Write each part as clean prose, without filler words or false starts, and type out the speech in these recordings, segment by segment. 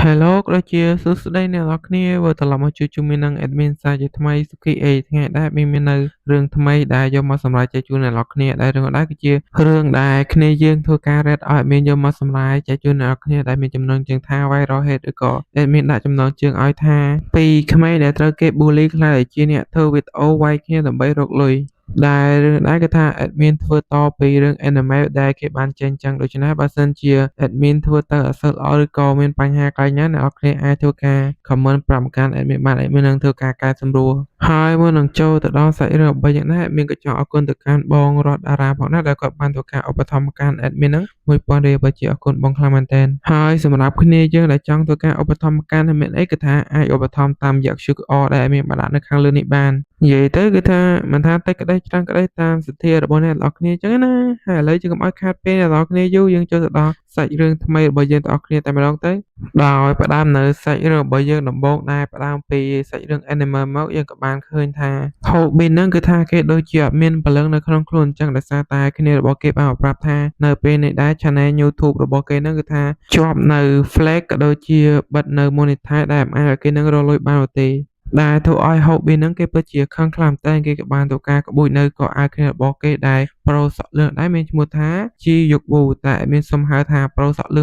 Hello ក៏ដូចជាសួស្តីអ្នកនរគ្នាវិលត្រឡប់មកជួបជុំគ្នានឹង Admin សាជាថ្មីសុខីអេថ្ងៃដែលមាននៅរឿងថ្មីដែលយកមកសម្រាប់ចែកជូនអ្នកនរគ្នាដែលរឿងដែរគឺជារឿងដែលគ្នាយើងធ្វើការ read ឲ្យ Admin យកមកសម្រាប់ចែកជូនអ្នកនរគ្នាដែលមានចំណងជើងថា viral hate ឬក៏ Admin ដាក់ចំណងជើងឲ្យថាពីក្មេងដែលត្រូវគេ bully ខ្លាចឲ្យជាអ្នកធ្វើវីដេអូវាយគ្នាដើម្បីរកលុយដែលរឿងដែរគឺថា admin ធ្វើតពីរឿង anime ដែលគេបានចេញចឹងដូច្នេះបើសិនជា admin ធ្វើទៅអត់សូវល្អឬក៏មានបញ្ហាកាយណាអ្នកនរគ្នាអាចធ្វើការ comment ប្រាប់មកកាន់ admin បាន admin នឹងធ្វើការកែសម្រួលហើយមុននឹងចូលទៅដល់សាច់រឿងអ្វីយ៉ាងណា admin ក៏ចង់អរគុណទៅកាន់បងរតតារាផងដែរដែលគាត់បានធ្វើការឧបត្ថម្ភមកកាន់ admin នឹង1000រៀលបើជាអរគុណបងខ្លាំងមែនទែនហើយសម្រាប់គ្នាយើងដែលចង់ធ្វើការឧបត្ថម្ភមកកាន់ admin អីគឺថាអាចឧបត្ថម្ភតាមរយៈ QR ដែល admin បានដាក់នៅខាងលើនេះបាននិយាយទៅគឺថាមិនថាតិចក្តីច្រើនក្តីតាមសទ្ធារបស់អ្នកនរគ្នាចឹងណាហើយឥឡូវយើងកុំឲ្យខាតពេលអ្នកនរគ្នាយូរយើងចូលទៅដល់សាច់រឿងថ្មីរបស់យើងទាំងអស់គ្នាតែម្ដងទៅដោយផ្ដើមនៅសាច់រឿងរបស់យើងដំបូងដែរផ្ដើមពីសាច់រឿង anime មកយើងក៏បានឃើញថា Hobin ហ្នឹងគឺថាគេដូចជាអត់មានព្រលឹងនៅក្នុងខ្លួនអញ្ចឹងដោយសារតែគ្នារបស់គេបានប្រាប់ថានៅពេលនេះដែរ channel YouTube របស់គេហ្នឹងគឺថាជាប់នៅ flag ក៏ដូចជាបិទនៅ monetize ដែលមិនអាចឲ្យគេនឹងរកលុយបាននោះទេដែលធ្វើឲ្យ Hobby ហ្នឹងគេពិតជាខឹងខ្លាំងតែគេក៏បានធ្វើការក្បួចនៅក៏អាវគ្នារបស់គេដែលប្រូសក់លឿងដែរមានឈ្មោះថាជីយុកវូតែមានសំហៅថាប្រូសក់លឿ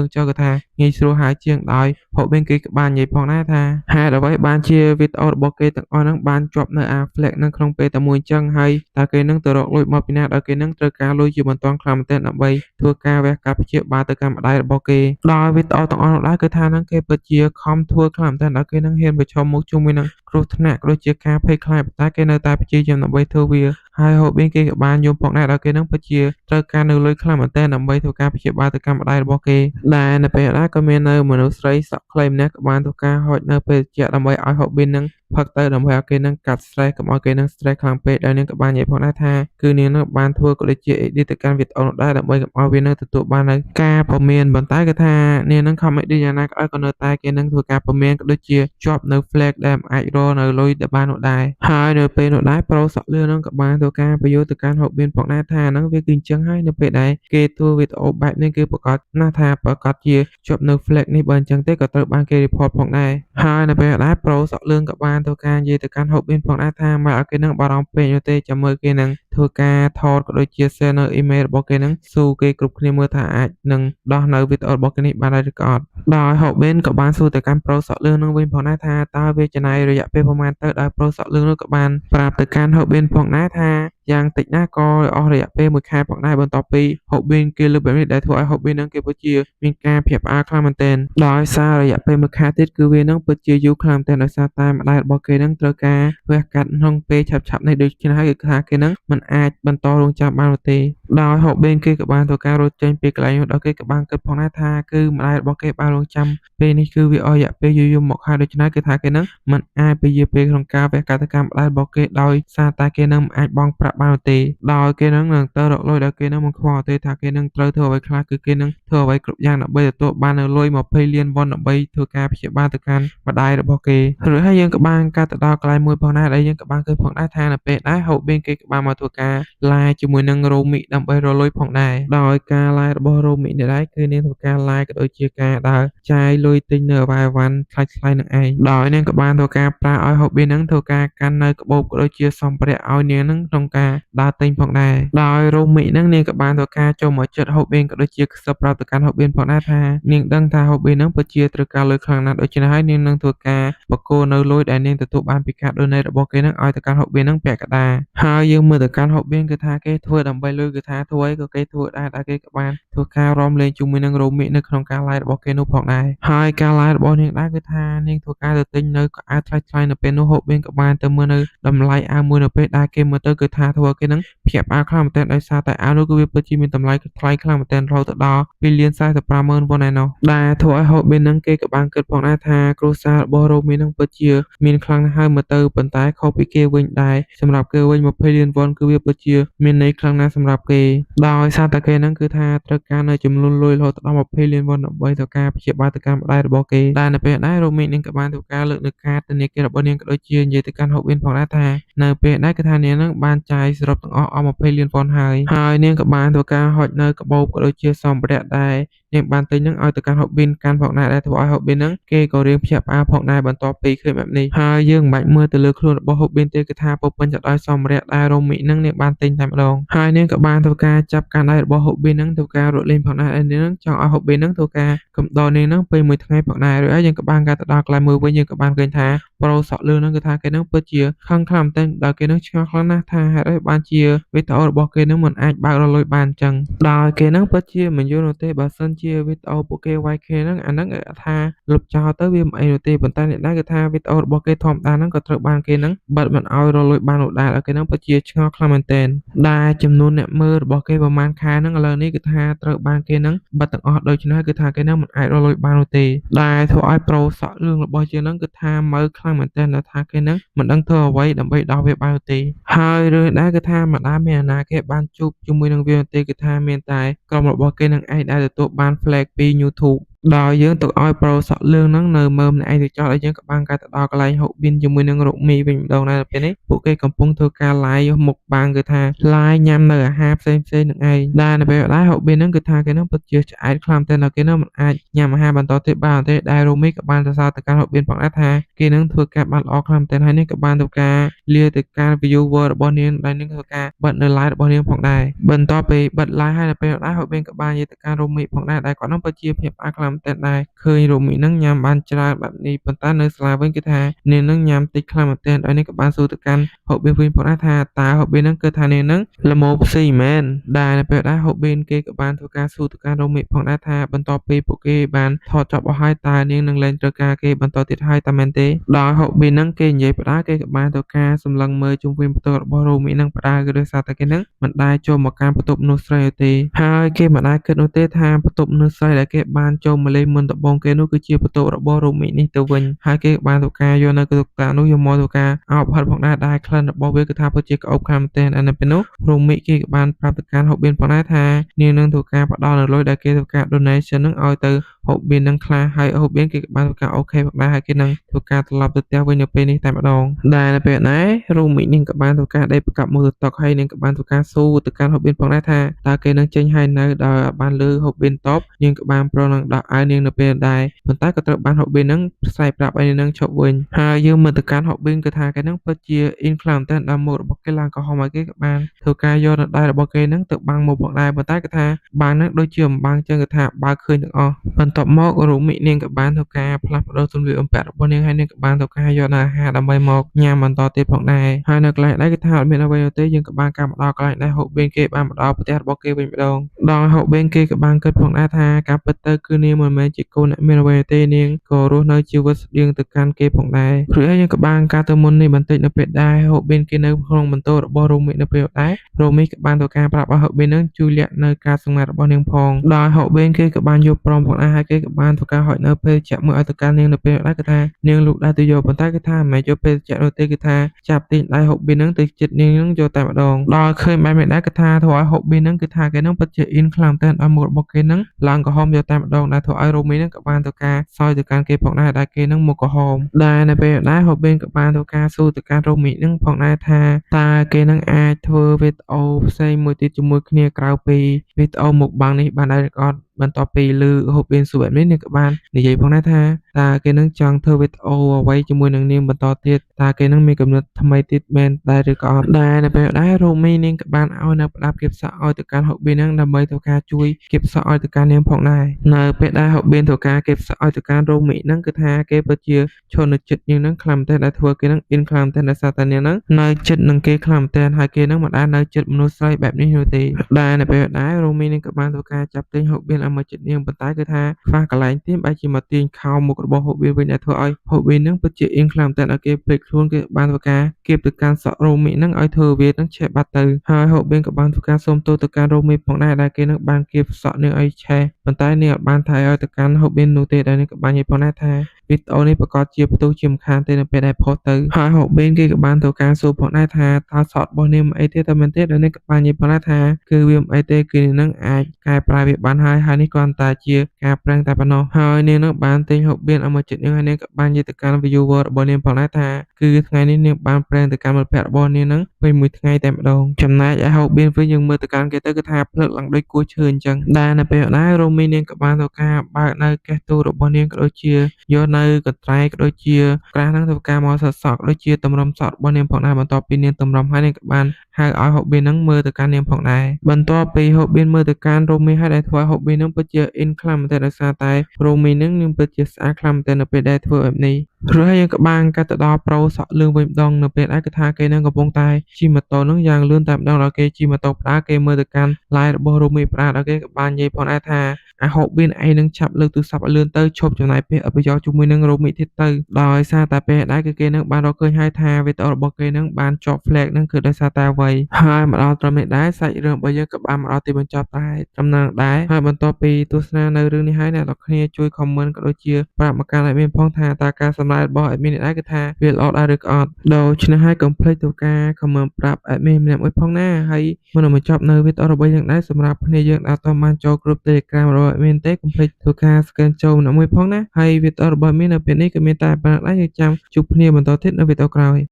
ងចុះក៏ថាងាយស្រួលហៅជាងដោយ Hobby គេក៏បាននិយាយផងដែរថាហេតុអ្វីបានជាវីដេអូរបស់គេទាំងអស់ហ្នឹងបានជាប់នៅអា flag ហ្នឹងក្នុងពេលតែមួយអញ្ចឹងហើយតើគេនឹងទៅរកលុយមកពីណាដល់គេនឹងត្រូវការលុយជាបន្តខ្លាំងមែនទែនដើម្បីធ្វើការវះកាត់ព្យាបាលទៅកាន់ម្ដាយរបស់គេដោយវីដេអូទាំងអស់នោះដែរគឺថាហ្នឹងគេពិតជាខំធ្វើខ្លាំងមែនទែនដល់គេនឹងហ៊ានប្រឈមមុខជាមួយនឹងគ្រោះថ្នាក់ក៏ដូចជាការភ័យខ្លាចតែគេនៅតែព្យាយាមដើម្បីធ្វើវាហើយ Hobby គេក៏បានយល់ផងដែរដល់គេនឹងពិតជាត្រូវការនៅលុយខ្លាំងមែនទែនដើម្បីធ្វើការព្យាបាលទៅកាន់ម្ដាយរបស់គេដែលនៅពេលដែរក៏មាននៅមនុស្សស្រីសក់ខ្លីម្នាក់ក៏បានធ្វើការហុចនៅពេលជាដើម្បីឲ្យ Hobby នឹងផឹកទៅដើម្បីឲ្យគេនឹងកាត់ stress កុំឲ្យគេនឹង stress ខ្លាំងពេកដោយនាងក៏បាននិយាយផងដែរថាគឺនាងនឹងបានធ្វើក៏ដូចជា edit ទៅកាន់វីដេអូនោះដែរដើម្បីកុំឲ្យវានឹងទទួលបាននៅការព្រមានប៉ុន្តែគឺថានាងនឹង comedy យ៉ាងណាក៏ដោយក៏នៅតែគេនឹងធ្វើការព្រមានក៏ដូចជាជាប់នៅ flag ដែលមិនអាចរកនៅលុយដែលបាននោះដែរហើយនៅពេលនោះដែរប្រូសក់លឿននឹងក៏បានធ្វើការបញ្យល់ទៅកាន់ Hobby ផងដែរថាហ្នឹងវាគឺអញ្ចឹងហើយនៅពេលដែលគេធ្វើវីដេអូបែបនេះគឺប្រកាសណាស់ថាប្រកាសជាជាប់នៅ flag នេះបើអញ្ចឹងទេក៏ត្រូវបានគេ report ផងដែរហើយនៅពេលដែរប្រូសក់លឿនក៏បានធ្វើការនិយាយទៅកាន់ Hobby ផងដែរថាមិនឲ្យគេនឹងបារម្ភពេកនោះទេចាំមើលគេនឹងធ្វើការថតក៏ដូចជា share នៅ email របស់គេនឹងសួរគេគ្រប់គ្នាមើលថាអាចនឹងដោះនៅវីដេអូរបស់គេនេះបានឬក៏អត់ដោយ Hobby ក៏បានសួរទៅកាន់ប្រូសក់លឿននឹងវិញផងដែរថាតើវាចំណាយរយៈពេលប្រហែលទៅដោយប្រូសក់លឿននោះក៏បានប្រាប់ទៅកាន់ Hobby ផងដែរថាយ៉ាងតិចណាស់ក៏អស់រយៈពេល1ខែផងដែរបន្ទាប់ពី Hobby គេលើកបែបនេះដែលធ្វើឲ្យ Hobby នឹងគេពិតជាមានការភ្ញាក់ផ្អើលខ្លាំងមែនទែនដោយសាររយៈពេល1ខែទៀតគឺវានឹងពិតជាយូរខ្លាំងមែនទែនដោយសារតែម្ដាយរបស់គេនឹងត្រូវការវះកាត់ក្នុងពេលឆាប់ៗនេះដូច្នេះហើយគឺថាគេនឹងមិនអាចបន្តរងចាំបាននោះទេដោយ Hobby គេក៏បានធ្វើការរត់ចេញពីកន្លែងនោះដល់គេក៏បានគិតផងដែរថាគឺម្ដាយរបស់គេបានរងចាំពេលនេះគឺវាអស់រយៈពេលយូរមកហើយដូច្នេះគឺថាគេនឹងមិនអាចពជាពេលក្នុងការវះកាត់ទៅកាន់ម្ដាយរបស់គេដោយសារតែគេនឹងមិនអាចបង់ប្រាក់បាននោះទេដោយគេនឹងទៅរកលុយដោយគេនឹងមិនខ្វល់ទេថាគេនឹងត្រូវធ្វើអ្វីខ្លះគឺគេនឹងធ្វើអ្វីគ្រប់យ៉ាងដើម្បីទទួលបាននៅលុយ20លានវ៉ុនដើម្បីធ្វើការព្យាបាលទៅកាន់ម្ដាយរបស់គេរួចហើយយើងក៏បានកាត់ទៅដល់កន្លែងមួយផងដែរដែលយើងក៏បានឃើញផងដែរថានៅពេលដែរ Hobby គេក៏បានមកធ្វើការ live ជាមួយនឹង Romi ដើម្បីរកលុយផងដែរដោយការ live របស់ Romi នេះដែរគឺនាងធ្វើការ live ក៏ដូចជាការដើរចាយលុយទិញនៅអវ៉ាវ៉ាន់ខ្លាចៗនឹងឯងដោយនាងក៏បានធ្វើការប្រើឲ្យ Hobby នឹងធ្វើការកាន់នៅក្បូបក៏ដូចជាសម្ភារៈឲ្យនាងនឹងក្នុងការដើរទិញផងដែរដោយ Romi នឹងនាងក៏បានធ្វើការចូលមកចិត្ត Hobby ក៏ដូចជាខ្សឹបប្រាប់ទៅកាន់ Hobby ផងដែរថានាងដឹងថា Hobby នឹងពិតជាត្រូវការលុយខ្លាំងណាស់ដូច្នេះហើយនាងនឹងធ្វើការបកគោនៅលុយដែលនាងទទួលបានពីការ donate របស់គេនឹងឲ្យទៅកាន់ Hobby នឹងពាក់កណ្ដាលហើយយើងមើលទៅកាន់ Hobby គឺថាគេធ្វើដើម្បីលុយគឺថាធ្វើអីក៏គេធ្វើដែរដែលគេក៏បានធ្វើការរំលែងជាមួយនឹង Romi នៅក្នុងការ live របស់គេនោះផងដែរហើយការ live របស់នាងដែរគឺថានាងធ្វើការទៅទិញនៅកៅអៅថ្លៃៗនៅពេលនោះ Hobby ក៏បានទៅមើលនៅតម្លៃអាវមួយនៅពេលដែលគេមើលទៅគឺថាធ្វើឲ្យគេនឹងភ្ញាក់ផ្អើលខ្លាំងមែនទែនដោយសារតែអាវនោះគឺវាពិតជាមានតម្លៃថ្លៃខ្លាំងមែនទែនរហូតទៅដល់2,45,000 វ៉ុនឯណោះដែលធ្វើឲ្យ Hobby នឹងគេក៏បានគិតផងដែរថាគ្រួសាររបស់ Romi នឹងពិតជាមានខ្លាំងណាស់ហើយមើលទៅប៉ុន្តែខុសពីគេវិញដែរសម្រាប់គេវិញ20លានវ៉ុនគឺវាពិតជាមានន័យខ្លាំងណាស់សម្រាប់គេដោយសារតែគេនឹងគឺថាត្រូវការនៅចំនួនលុយរហូតដល់20លានវ៉ុនដើម្បីធ្វើការព្យាបាលទៅកាន់ម្ដាយរបស់គេដែលនៅពេលដែរ Romi នឹងក៏បានធ្វើការលើកនៅកាតធនាគាររបស់នាងក៏ដូចជានិយាយទៅកាន់ Hobby ផងដែរថានៅពេលដែរគឺថានាងនឹងបានចាយ យសរុបទាំងអស់អស់20លានវ៉ុនហើយនាងក៏បានធ្វើការហុចនៅកាបូបក៏ដូចជាសម្ភារៈដែលនាងបានទិញហ្នឹងឲ្យទៅកាន់ Hobin កាន់ផងដែរដែលធ្វើឲ្យ Hobin ហ្នឹងគេក៏រៀងភ្ញាក់ផ្អើលផងដែរបន្ទាប់ពីឃើញបែបនេះហើយយើងមិនបាច់មើលទៅលើខ្លួនរបស់ Hobin ទេគឺថាពោពេញទៅដោយសម្ភារៈដែល Romi ហ្នឹងនាងបានទិញតែម្ដងហើយនាងក៏បានធ្វើការចាប់កាន់ដៃរបស់ Hobin ហ្នឹងធ្វើការរត់លេងផងដែរហើយនាងហ្នឹងចង់ឲ្យ Hobin ហ្នឹងធ្វើការកំដរនាងហ្នឹងពេលមួយថ្ងៃផងដែររួចហើយយើងក៏បានការទៅដល់កន្លែងមួយវិញយើងក៏បានឃើញថាប្រូសក់លឿងហ្នឹងគឺថាគេហ្នឹងពិតជាខឹងខ្លាំងមែនទែនដោយគេហ្នឹងឆ្ងល់ខ្លាំងណាស់ថាហេតុអីបានជាវីដេអូរបស់គេហ្នឹងមិនអាចបើករលួយបានអញ្ចឹងដោយគេហ្នឹងពិតជាមិនយល់នោះទេបើសិនជាវីដេអូពួកគេ YK ហ្នឹងអាហ្នឹងថាលុបចោលទៅវាមិនអីនោះទេប៉ុន្តែអ្នកដែរគឺថាវីដេអូរបស់គេធម្មតាហ្នឹងក៏ត្រូវបានគេហ្នឹងបិទមិនឲ្យរលួយបាននោះដែរឲ្យគេហ្នឹងពិតជាឆ្ងល់ខ្លាំងមែនទែនដែលចំនួនអ្នកមើលរបស់គេប្រហែលខែហ្នឹងឥឡូវនេះគឺថាត្រូវបានគេហ្នឹងបិទទាំងអស់ដូច្នេះគឺថាគេហ្នឹងមិនអាចរលួយបាននោះទេដែលធ្វើឲ្យប្រូសក់លឿងរបស់ជាងហ្នឹងគឺថាមើលខ្លាំងមែនទែនដែលថាគេហ្នឹងមិនដឹងធ្វើអ្វីដើម្បីដោះវាបាននោះទេហើយរឿងដែរគឺថាម្ដាយមានអាណាគេបានជួបជាមួយនឹងវាទេគឺថាមានតែក្រុមរបស់គេនឹងឯងដែលទទួលបាន flag ពី YouTube ដោយយើងទុកឲ្យប្រូសក់លឿងហ្នឹងនៅមើលម្នាក់ឯងទៅចោលហើយយើងក៏បានកាត់ទៅដល់កន្លែង Hobin ជាមួយនឹង Romi វិញម្ដងដែរពេលនេះពួកគេកំពុងធ្វើការ live មុខបាំងគឺថា live ញ៉ាំនៅអាហារផ្សេងៗនឹងឯងដែលនៅពេលដែរ Hobin ហ្នឹងគឺថាគេហ្នឹងពិតជាឆ្អែតខ្លាំងតែដល់គេហ្នឹងមិនអាចញ៉ាំអាហារបន្តទៀតបានទេដែល Romi ក៏បានសរសើរទៅកាន់ Hobin ផងដែរថាគេហ្នឹងធ្វើការបានល្អខ្លាំងតែហើយនេះក៏បានធ្វើការលាទៅការ viewer របស់នាងដែលនាងធ្វើការបិទនៅ live របស់នាងផងដែរបន្ទាប់ពីបិទ live ហើយនៅពេលដែរ Hobin ក៏បាននិយាយទៅកាន់ Romi ផងដែរដែលគាត់ហ្នឹងពិតជាភ្ញាក់ផ្អើលខ្លាំងតែដែរឃើញ Romi ហ្នឹងញ៉ាំបានច្រើនបែបនេះប៉ុន្តែនៅសាលាវិញគឺថានាងហ្នឹងញ៉ាំតិចខ្លាំងមែនទែនហើយនេះក៏បានសួរទៅកាន់ Hobin វិញផងដែរថាតើ Hobin ហ្នឹងគឺថានាងហ្នឹងល្មមផ្ស៊ីមែនដែលនៅពេលដែរ Hobin គេក៏បានធ្វើការសួរទៅកាន់ Romi ផងដែរថាបន្ទាប់ពីពួកគេបានថតចប់អស់ហើយតើនាងនឹងលែងត្រូវការគេបន្តទៀតហើយតើមែនទេដោយ Hobin ហ្នឹងគេនិយាយផ្ដាគេក៏បានធ្វើការសម្លឹងមើលជុំវិញបន្ទប់របស់ Romi ហ្នឹងផ្ដាគឺដោយសារតែគេហ្នឹងមិនដែលចូលមកកាន់បន្ទប់មនុស្សស្រីទេហើយគេមិនដែលគិតនោះទេថាបន្ទប់មនុស្សស្រីដែលគេបានចូលមកលេងមុនដំបូងគេនោះគឺជាបន្ទប់របស់ Romi នេះទៅវិញហើយគេបានធ្វើការយកនៅតុតានោះយកមកធ្វើការអោបហិតផងដែរក្លិនរបស់វាគឺថាពិតជាក្អោបខ្លាំងមែនទែនហើយនៅពេលនោះ Romi គេក៏បានប្រាប់ទៅកាន់ Hobin ផងដែរថានាងនឹងធ្វើការផ្ដល់នៅលុយដែលគេធ្វើការ donation ហ្នឹងឲ្យទៅ Hobin នឹងខ្លះហើយ Hobin គេក៏បានធ្វើការអូខេផងដែរហើយគេនឹងធ្វើការត្រឡប់ទៅផ្ទះវិញនៅពេលនេះតែម្ដងដែលនៅពេលដែរ Romi នាងក៏បានធ្វើការដេកប្រកាប់មកទៅតុហើយនាងក៏បានធ្វើការស៊ូទៅកាន់ Hobin ផងដែរថាតើគេនឹងចេញហើយនៅដោយបានលើ Hobin តបនាងក៏បានប្រនឹងដោះអាវនាងនៅពេលដែរប៉ុន្តែក៏ត្រូវបាន Hobin នឹងផ្សាយប្រាប់ឲ្យនាងឈប់វិញហើយយើងមើលទៅកាន់ Hobin គឺថាគេនឹងពិតជា in ខ្លាំងតែដល់មុខរបស់គេឡើងក៏ហមឲ្យគេក៏បានធ្វើការយកនៅដៃរបស់គេនឹងទៅបាំងមុខផងដែរប៉ុន្តែគេថាបាំងនឹងដូចជាមិនបាំងចឹងគេថាបើឃើញទាំងអស់បន្ទាប់មក Romi នាងក៏បានធ្វើការផ្លាស់ប្ដូរសម្លៀកបំពាក់របស់នាងហើយនាងក៏បានធ្វើការយកនៅអាហារដើម្បីមកញ៉ាំបន្តទៀតផងដែរហើយនៅកន្លែងដែរគេថាអត់មានអ្វីទេយើងក៏បានការមកដល់កន្លែងដែរ Hobin គេបានមកដល់ផ្ទះរបស់គេវិញម្ដងដល់ Hobin គេក៏បានគិតផងដែរថាការពិតទៅគឺនាងមិនមែនជាកូនអ្នកមានអ្វីទេនាងក៏រស់នៅជីវិតស្តៀងទៅកាន់គេផងដែរព្រោះយើងក៏បានការទៅមុននេះបន្តិចនៅពេលដែរ Hobin គេនៅក្នុងបន្ទប់របស់ Romi នៅពេលដែរ Romi ក៏បានធ្វើការប្រាប់ឲ្យ Hobin នឹងជួយលាក់នៅការសម្ងាត់របស់នាងផងដោយ Hobin គេក៏បានយកព្រមផងដែរហើយគេក៏បានធ្វើការហុចនៅពេលចាក់មួយឲ្យទៅកាន់នាងនៅពេលដែរគឺថានាងលូកដៃទៅយកប៉ុន្តែគឺថាមិនមែនយកពេលចាក់នោះទេគឺថាចាប់ទាញដៃ Hobin នឹងទៅចិត្តនាងនឹងយកតែម្ដងដល់ឃើញបែបនេះដែរគឺថាធ្វើឲ្យ Hobin នឹងគឺថាគេនឹងពិតជា in ខ្លាំងតែដល់មុខរបស់គេនឹងឡើងក្រហមយកតែម្ដងដែលធ្វើឲ្យ Romi នឹងក៏បានធ្វើការសោយទៅកាន់គេផងដែរដែលគេនឹងមុខក្រហមដែលនៅពេលដែរ Hobin ក៏បានធ្វើការសួរទៅកាន់ Romi នឹងផងដែរថាតើគេនឹងអាចធ្វើវីដេអូផ្សេងមួយទៀតជាមួយគ្នាក្រៅពីវីដេអូមុខបាំងនេះបានដែរឬក៏អត់បន្ទាប់ពីឮ Hobin សួរបែបនេះនាងក៏បាននិយាយផងដែរថាតើគេនឹងចង់ធ្វើវីដេអូអ្វីជាមួយនឹងនាងបន្តទៀតតើគេនឹងមានគំនិតថ្មីទៀតមែនដែរឬក៏អត់ដែលនៅពេលដែរ Romi នាងក៏បានឲ្យនៅផ្ដាប់គៀបសក់ឲ្យទៅកាន់ Hobin នឹងដើម្បីធ្វើការជួយគៀបសក់ឲ្យទៅកាន់នាងផងដែរនៅពេលដែរ Hobin ធ្វើការគៀបសក់ឲ្យទៅកាន់ Romi នឹងគឺថាគេពិតជាឈរនៅចិត្តនាងនឹងខ្លាំងតែដែលធ្វើគេនឹង in ខ្លាំងតែដោយសារតែនាងនឹងនៅចិត្តនឹងគេខ្លាំងតែហើយគេនឹងមិនដែលនៅចិត្តមនុស្សស្រីបែបនេះនោះទេដែលនៅពេលដែរ Romi នឹងក៏បានធ្វើការចាប់ទិញ Hobinឲ្យមកចិត្តនាងប៉ុន្តែគឺថាខ្វះកន្លែងទៀមបែរជាមកទាញខោមុខរបស់ Hobin វិញដែលធ្វើឲ្យ Hobin នឹងពិតជា in ខ្លាំងតែឲ្យគេភ្លេចខ្លួនគេបានធ្វើការគៀបទៅកាន់សក់ Romi នឹងឲ្យធ្វើវានឹងឆេះបាត់ទៅហើយ Hobin ក៏បានធ្វើការសុំទោសទៅកាន់ Romi ផងដែរដែលគេនឹងបានគៀបសក់នាងឲ្យឆេះប៉ុន្តែនាងអត់បានថៃឲ្យទៅកាន់ Hobin នោះទេដែលនាងក៏បាននិយាយផងដែរថា វីដេអូនេះប្រកាសជាផ្ទុះជាមិនខានទេនៅពេលដែលផុសទៅហើយហូបេនគេក៏បានធ្វើការសួរផងដែរថាតើសតរបស់នាងមិនអីទេតែមែនទេដោយនាងក៏បាននិយាយផងដែរថាគឺវាមិនអីទេគឺនាងនឹងអាចកែប្រែវាបានហើយនេះគ្រាន់តែជាការប្រាំងតែប៉ុណ្ណោះហើយនាងនឹងបានទិញហូបេនឲ្យមកជិតនាងហើយនាងក៏បាននិយាយទៅកាន់ viewer របស់នាងផងដែរថាគឺថ្ងៃនេះនាងបានប្រាំងទៅកាន់មិត្តភក្តិរបស់នាងនឹងពេញមួយថ្ងៃតែម្ដងចំណែកឯហូបេនវិញយើងមើលទៅកាន់គេទៅគឺថាភ្លើកឡើងដូចគួរឈើអញ្ចឹងដែលនៅពេលដែររ៉ូមីនាងក៏បានធ្វើការបើកនៅកេះទូរបស់នាងក៏ដូចជាយកនៅកន្ត្រៃក៏ដូចជាក្រាស់ហ្នឹងធ្វើការមកសក់ក៏ដូចជាតម្រុំសក់របស់នាងផងដែរបន្ទាប់ពីនាងតម្រុំហើយនាងក៏បានហៅឲ្យហូបេនហ្នឹងមើលទៅកាន់នាងផងដែរបន្ទាប់ពីហូបេនមើលទៅកាន់រ៉ូមីហើយដែលធ្វើឲ្យហូបេនហ្នឹងពិតជាអ៊ិនខ្លាំងមែនទែនដោយសារតែរ៉ូមីហ្នឹងនាងពិតជាស្អាតខ្លាំងមែនទែននៅពេលដែលធ្វើបែបនេះរួចហើយយើងក៏បានកាត់ទៅដល់ប្រូសក់លឿងវិញម្ដងនៅពេលដែរគឺថាគេនឹងកំពុងតែជិះម៉ូតូហ្នឹងយ៉ាងលឿនតែម្ដងដល់គេជិះម៉ូតូផ្ដាល់គេមើលទៅកាន់ live របស់រ៉ូមីផ្ដាល់ដល់គេក៏បាននិយាយផងដែរថាអាហូបេនឯងនឹងឆាប់លើកទូរស័ព្ទឲ្យលឿនទៅឈប់ចំណាយពេលឲ្យប្រយោជន៍ជាមួយនឹងរ៉ូមីទៀតទៅដោយសារតែពេលដែរគឺគេនឹងបានរកឃើញហើយថាវីដេអូរបស់គេនឹងបានជាប់ flag ហ្នឹងគឺដោយសារតែអ្វីហើយមកដល់ត្រឹមនេះដែរសាច់រឿងរបស់យើងក៏បានមកដល់ទីបញ្ចប់តែត្រឹមហ្នឹងដែរហើយបន្ទាប់ពីទស្សនានៅរឿងនេះហើយអ្នកនរគ្នាជួយ comment ក៏ដូចជាប្រាប់មកកាន់ admin ផងថាតើការសម្ដែងរបស់ admin នេះដែរគឺថាវាល្អដែរឬក៏អត់ដូច្នេះហើយកុំភ្លេចធ្វើការ comment ប្រាប់ admin ម្នាក់មួយផងណាហើយមុននឹងបញ្ចប់នៅវីដេអូរបស់យើងដែរសម្រាប់គ្នាយើងដែលអត់ទាន់បានចូលគ្រប់ Telegram របស់ admin ទេកុំភ្លេចធ្វើការ scan ចូលម្នាក់មួយផងណាហើយវីដេអូរបស់ admin នៅពេលនេះក៏មានតែប៉ុណ្ណឹងដែរយើងចាំជួបគ្នាបន្តទៀតនៅវីដេអូក្រោយ